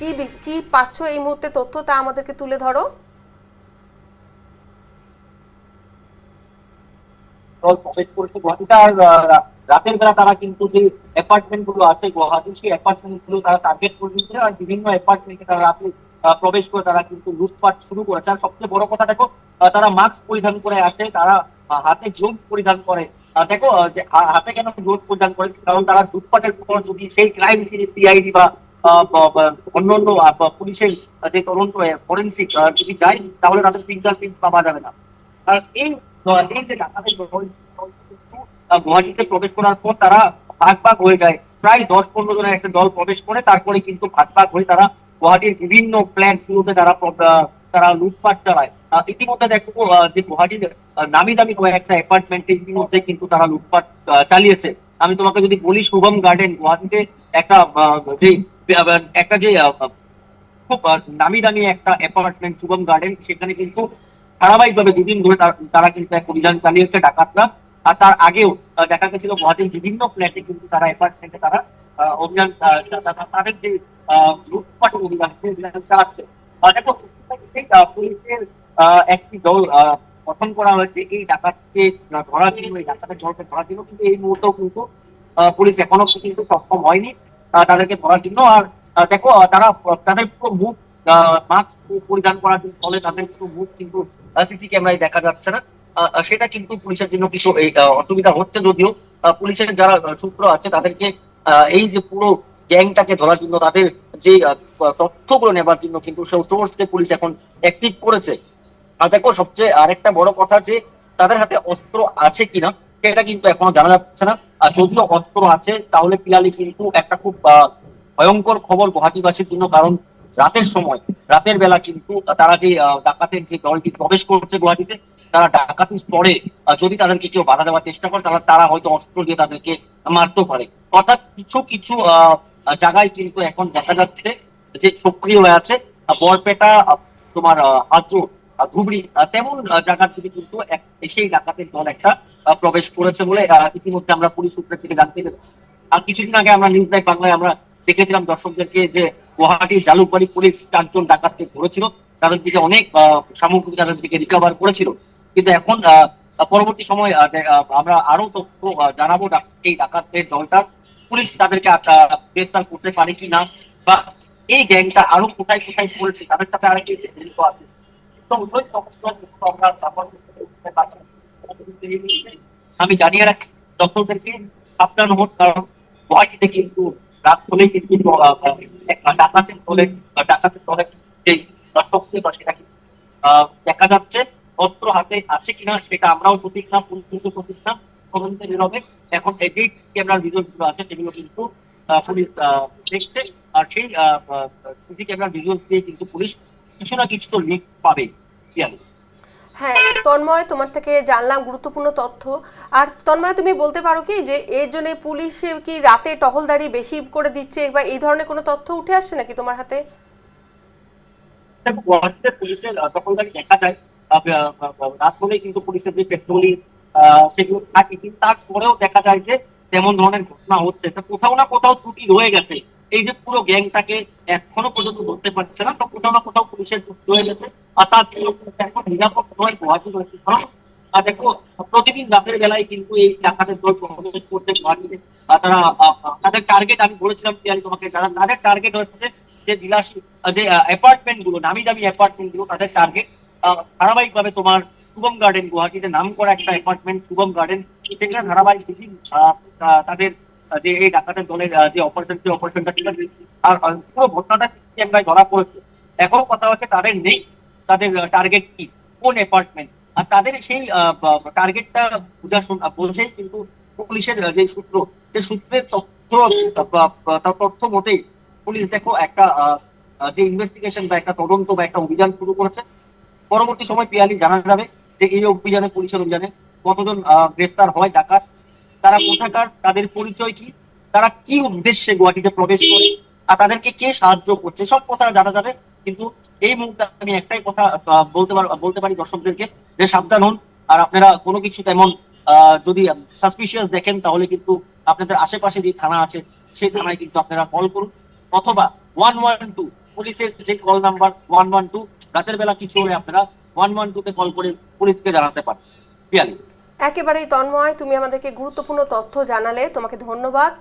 কি কি পাচ্ছ এই মুহূর্তে তথ্য, তা আমাদেরকে তুলে ধরো। প্রবেশ করেছে গুয়াহাটিতে। আর রাতের বেলা তারা কিন্তু যে অ্যাপার্টমেন্ট গুলো আছে গুয়াহাটি, সেই অ্যাপার্টমেন্ট গুলো তারা টার্গেট করে দিচ্ছে, আর বিভিন্ন অ্যাপার্টমেন্টে তারা রাতে প্রবেশ করে তারা কিন্তু লুটপাট শুরু করেছে। আর সবচেয়ে বড় কথা দেখো, তারা মাস্ক পরিধান করে আসে, তারা হাতে গ্লোভ পরিধান করে। দেখো যে হাতে কেন গ্লোভ পরিধান করে, কারণ তারা লুটপাটের পর যদি সেই ক্রাইম সিনে সিআইডি বা অন্যান্য পুলিশের যে তদন্ত ফরেন্সিক যদি যায়, তাহলে তাদের ফিঙ্গারপ্রিন্ট পাওয়া যাবে না। আর এই যে ডাকাতের দল কিন্তু গুয়াহাটিতে প্রবেশ করার পর তারা ভাগ ভাগ হয়ে যায়। প্রায় 10-15 জনের একটা দল প্রবেশ করে, তারপরে কিন্তু ভাগ ভাগ হয়ে তারা গুয়াহাটির বিভিন্ন ফ্ল্যাট গুলোতে তারা লুটপাট চালায়। ইতিমধ্যে দেখো যে গুয়াহাটির নামি দামি কয়েকটা অ্যাপার্টমেন্টে ইতিমধ্যে কিন্তু তারা লুটপাট চালিয়েছে। আমি তোমাকে যদি বলি, শুভম গার্ডেন গুয়াহাটিতে একটা যে একটা যে খুব নামি দামি একটা অ্যাপার্টমেন্ট শুভম গার্ডেন, সেখানে কিন্তু ধারাবাহিকভাবে 2 দিন ধরে তারা কিন্তু এক অভিযান চালিয়েছে ডাকাতরা। আর তার আগেও দেখা গেছিল গুয়াহাটির বিভিন্ন ফ্ল্যাটে কিন্তু তারা অ্যাপার্টমেন্টে তারা অভিযান তাদের যে লুটপাটের অভিযান সেই অভিযান চালাচ্ছে। দেখো, পুলিশের একটি দল গঠন করা হয়েছে এই ডাকাতকে ধরার জন্য, এই ডাকাতের দলকে ধরার জন্য, কিন্তু এই মুহূর্তেও কিন্তু পুলিশ এখনো কিন্তু সক্ষম হয়নি তাদেরকে ধরার জন্য। আর দেখো তারা তাদের পুরো মুখ মাস্ক পরিধান করার ফলে তাদের পুরো মুখ কিন্তু সিসি ক্যামেরায় দেখা যাচ্ছে না। সেটা কিন্তু পুলিশের জন্য কিছু অসুবিধা হচ্ছে, যদিও পুলিশের যারা সূত্র আছে তাদেরকে এই যে পুরো গ্যাংটাকে ধরার জন্য, তাদের যে তথ্যগুলো নেবার জন্য কিন্তু সোর্সকে পুলিশ এখন অ্যাক্টিভ করেছে। আর দেখো সবচেয়ে আরেকটা বড় কথা যে তাদের হাতে অস্ত্র আছে কিনা সেটা কিন্তু এখনো জানা যাচ্ছে না। আর যদিও অস্ত্র আছে, তাহলে পিলালি কিন্তু একটা খুব ভয়ঙ্কর খবর গুয়াহাটিবাসীর জন্য। কারণ রাতের সময়, রাতের বেলা কিন্তু তারা যে ডাকাতের যে দলটি প্রবেশ করছে গুয়াহাটিতে, তারা ডাকাতি স্তরে যদি তাদেরকে কেউ বাধা দেওয়ার চেষ্টা করে, তাহলে তারা হয়তো অস্ত্র দিয়ে তাদেরকে মারতেও পারে। অর্থাৎ কিছু কিছু জায়গায় কিন্তু এখন দেখা যাচ্ছে যে সক্রিয় হয়ে আছে। বরপেটা, তোমার হাজোর, ধুবড়ি, তেমন জায়গাগুলি কিন্তু সেই ডাকাতের দল একটা প্রবেশ করেছে বলে ইতিমধ্যে আমরা পুলিশ সূত্রের থেকে জানতে পেরেছি। আর কিছুদিন আগে আমরা নিউজ লাইভ বাংলায় আমরা দেখেছিলাম দর্শকদেরকে যে গুয়াহাটির জালুকবাড়ি পুলিশ 4 জন ডাকাতকে ধরেছিল, তাদের দিকে অনেক সামগ্রী তাদের দিকে রিকভার করেছিল। কিন্তু এখন পরবর্তী সময় আমরা আরো তথ্য জানাবো এই ডাকাতদের দলটা পুলিশ তাদেরকে গ্রেফতার করতে পারে কি না, বা এই গ্যাংটা আরো কোথায় কোথায় পড়েছে, তাদের সাথে আর কি জড়িত আছে। তো ওই তথ্য কিন্তু আমরা সাপোর্ট করতে পারছি। আমি জানিয়ে রাখি দর্শকদেরকে সাবধান হন, কারণ গুয়াহাটিতে কিন্তু রাত হলেই কিন্তু ডাকাতের দলের যে শক্তি বা সেটা কিন্তু দেখা যাচ্ছে। অস্ত্র হাতে আছে কিনা সেটা আমরাও সঠিক না, পুলিশ সঠিক না, তদন্তে বেরোবে। এখন এডিট ক্যামেরার ভিডিও গুলো আছে সেগুলো কিন্তু পুলিশ দেখছে। আর সেই সিসি ক্যামেরার ভিডিও দিয়ে কিন্তু পুলিশ কিছু না কিছু তো লিক পাবে। হ্যাঁ তন্ময়, তোমার থেকে জানলাম গুরুত্বপূর্ণ তথ্য। আর তন্ময়, তুমি বলতে পারো কি যে এর জন্য পুলিশে কি রাতে টহলদারি বেশি করে দিচ্ছে, বা এই ধরনের কোনো তথ্য উঠে আসছে নাকি তোমার হাতে? দেখো, গুয়াহাটিতে পুলিশের দখলদারি দেখা যায়। রাত হলেই কিন্তু পুলিশের যে পেট্রোলিং সেগুলো থাকে, কিন্তু তারপরেও দেখা যায় যে তেমন ধরনের ঘটনা হচ্ছে। তো কোথাও না কোথাও ত্রুটি রয়ে গেছে। এই যে পুরো গ্যাংটাকে এখনো পর্যন্ত ধরতে পারছে না, তো কোথাও না কোথাও পুলিশের ত্রুটি রয়ে গেছে। আর তার জন্য কিন্তু এখন নিরাপদ নয় গুয়াহাটি রয়েছে। কারণ দেখো, প্রতিদিন রাতের বেলায় কিন্তু এই ডাকাতের দল প্রবেশ করতে গুয়াহাটিতে। তারা তাদের টার্গেট, আমি বলেছিলাম পিয়ালি তোমাকে, তাদের টার্গেট হচ্ছে যে বিলাসী যে অ্যাপার্টমেন্ট গুলো, নামি দামি অ্যাপার্টমেন্ট গুলো তাদের টার্গেট। ধারাবাহিক ভাবে তোমার শুভম গার্ডেন গুয়াহাটিতে নাম করা একটা অ্যাপার্টমেন্ট শুভম গার্ডেন, সেখানে ধারাবাহিক তাদের যে এই ডাকাতের দলের যে অপারেশনটা ঠিক আছে। আর পুরো ঘটনাটা ক্যামেরায় ধরা পড়েছে। এখন কথা হচ্ছে তাদের নেই তাদের টার্গেট কি, কোন অ্যাপার্টমেন্ট। আর তাদের সেই টার্গেটটা বলছেই কিন্তু পুলিশের যে সূত্র, সে সূত্রের তথ্য মতেই পুলিশ দেখো একটা যে ইনভেস্টিগেশন বা একটা তদন্ত বা একটা অভিযান শুরু করেছে। পরবর্তী সময় পিয়ালি জানা যাবে যে এই অভিযানে, পুলিশের অভিযানে কতজন গ্রেপ্তার হয় ডাকাত, তারা কোথাকার, তাদের পরিচয় কি, তারা কি উদ্দেশ্যে গুয়াহাটিতে প্রবেশ করে, আর তাদেরকে কে সাহায্য করছে, সব কথা জানা যাবে। কিন্তু এই মুহূর্তে আমি একটাই কথা বলতে পারি দর্শকদেরকে, যে সাবধান হন। আর আপনারা কোনো কিছু তেমন যদি সাসপিশিয়াস দেখেন, তাহলে কিন্তু আপনাদের আশেপাশে যে থানা আছে সেই থানায় কিন্তু আপনারা কল করুন, অথবা 112 পুলিশের যে কল নাম্বার 112, রাতের বেলা কিছু হলে আপনারা 112 তে কল করে পুলিশকে জানাতে পারেন। পিয়ালি। একেবারেই তন্ময়, তুমি আমাদেরকে গুরুত্বপূর্ণ তথ্য জানালে, তোমাকে ধন্যবাদ।